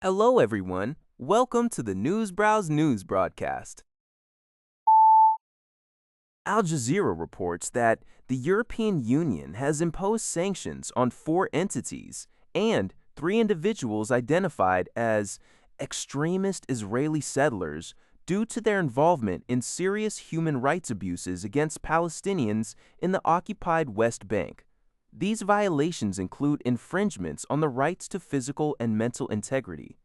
Hello, everyone. Welcome to the Newsbrowse News broadcast. Al Jazeera reports that the European Union has imposed sanctions on 4 entities and 3 individuals identified as extremist Israeli settlers due to their involvement in serious human rights abuses against Palestinians in the occupied West Bank. These violations include infringements on the rights to physical and mental integrity,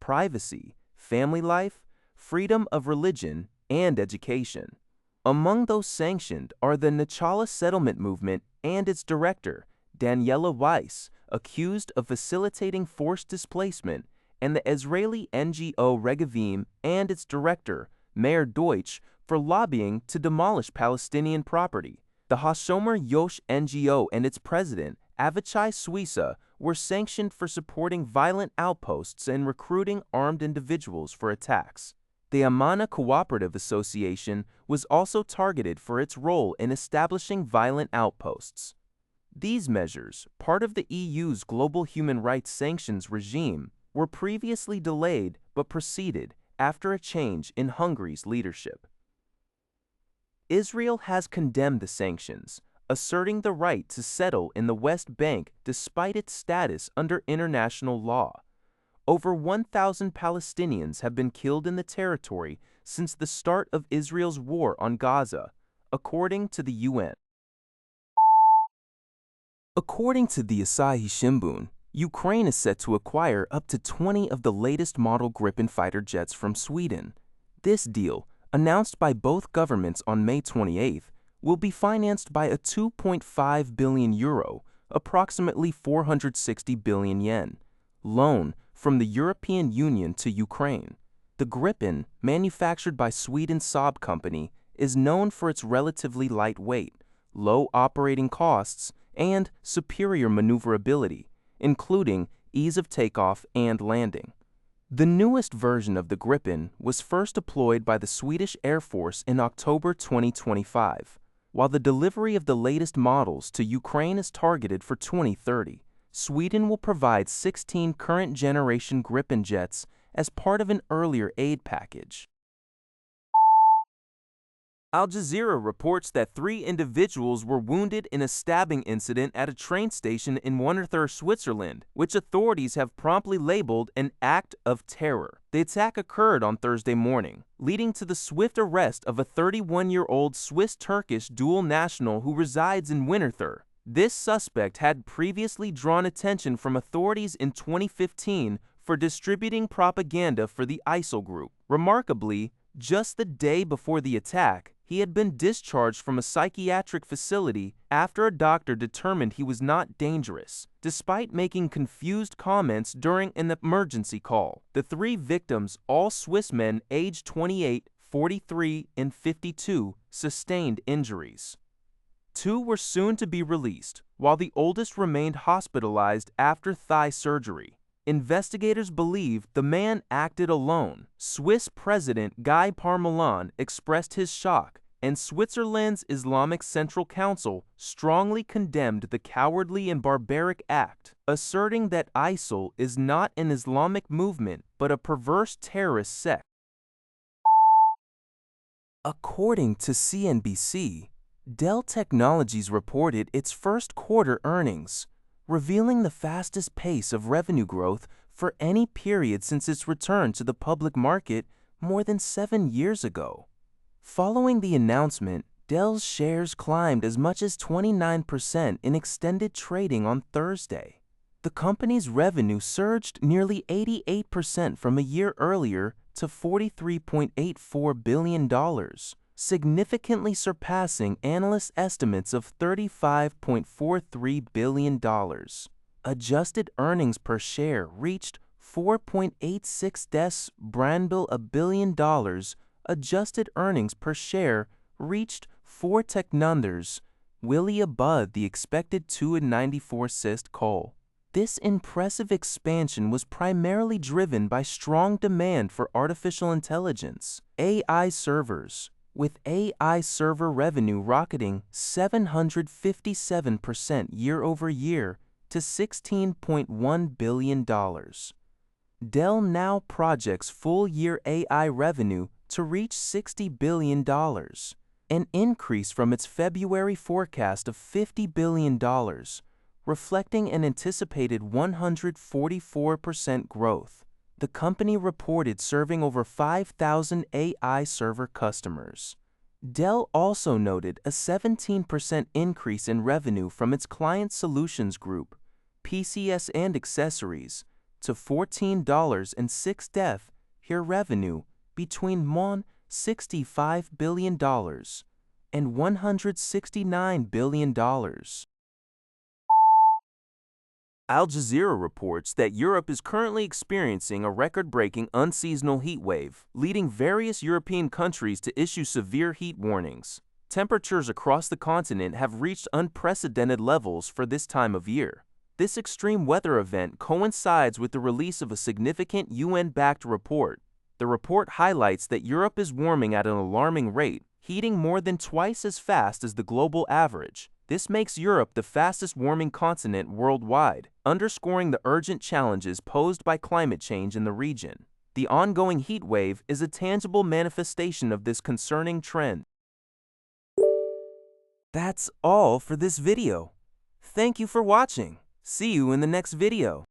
privacy, family life, freedom of religion, and education. Among those sanctioned are the Nechala settlement movement and its director, Daniela Weiss, accused of facilitating forced displacement, and the Israeli NGO Regavim and its director, Meir Deutsch, for lobbying to demolish Palestinian property. The Hashomer Yosh NGO and its president, Avichai Suissa, were sanctioned for supporting violent outposts and recruiting armed individuals for attacks. The Amana Cooperative Association was also targeted for its role in establishing violent outposts. These measures, part of the EU's global human rights sanctions regime, were previously delayed but proceeded after a change in Hungary's leadership. Israel has condemned the sanctions, asserting the right to settle in the West Bank despite its status under international law. Over 1,000 Palestinians have been killed in the territory since the start of Israel's war on Gaza, according to the UN. According to the Asahi Shimbun, Ukraine is set to acquire up to 20 of the latest model Gripen fighter jets from Sweden. This deal, announced by both governments on May 28th, will be financed by a 2.5 billion euro, approximately 460 billion yen, loan from the European Union to Ukraine. The Gripen, manufactured by Sweden's Saab company, is known for its relatively light weight, low operating costs, and superior maneuverability, including ease of takeoff and landing. The newest version of the Gripen was first deployed by the Swedish Air Force in October 2025, while the delivery of the latest models to Ukraine is targeted for 2030. Sweden will provide 16 current-generation Gripen jets as part of an earlier aid package. Al Jazeera reports that 3 individuals were wounded in a stabbing incident at a train station in Winterthur, Switzerland, which authorities have promptly labeled an act of terror. The attack occurred on Thursday morning, leading to the swift arrest of a 31-year-old Swiss-Turkish dual national who resides in Winterthur. This suspect had previously drawn attention from authorities in 2015 for distributing propaganda for the ISIL group. Remarkably, just the day before the attack, he had been discharged from a psychiatric facility after a doctor determined he was not dangerous, despite making confused comments during an emergency call. The 3 victims, all Swiss men aged 28, 43, and 52, sustained injuries. 2 were soon to be released, while the oldest remained hospitalized after thigh surgery. Investigators believe the man acted alone. Swiss President Guy Parmelin expressed his shock, and Switzerland's Islamic Central Council strongly condemned the cowardly and barbaric act, asserting that ISIL is not an Islamic movement but a perverse terrorist sect. According to CNBC, Dell Technologies reported its first quarter earnings, revealing the fastest pace of revenue growth for any period since its return to the public market more than 7 years ago. Following the announcement, Dell's shares climbed as much as 29% in extended trading on Thursday. The company's revenue surged nearly 88% from a year earlier to $43.84 billion, significantly surpassing analyst estimates of $35.43 billion. Adjusted earnings per share reached 4.86 des Brandbill $1 billion. Adjusted earnings per share reached 4 teknunders, Willy above the expected 2.94 cyst coal. This impressive expansion was primarily driven by strong demand for artificial intelligence, AI servers, with AI server revenue rocketing 757% year-over-year to $16.1 billion. Dell now projects full-year AI revenue to reach $60 billion, an increase from its February forecast of $50 billion, reflecting an anticipated 144% growth. The company reported serving over 5,000 AI server customers. Dell also noted a 17% increase in revenue from its Client Solutions Group, PCS and accessories, to $14.06 here revenue between $65 billion and $169 billion. Al Jazeera reports that Europe is currently experiencing a record-breaking unseasonal heat wave, leading various European countries to issue severe heat warnings. Temperatures across the continent have reached unprecedented levels for this time of year. This extreme weather event coincides with the release of a significant UN-backed report. The report highlights that Europe is warming at an alarming rate, heating more than twice as fast as the global average. This makes Europe the fastest warming continent worldwide, underscoring the urgent challenges posed by climate change in the region. The ongoing heat wave is a tangible manifestation of this concerning trend. That's all for this video. Thank you for watching. See you in the next video.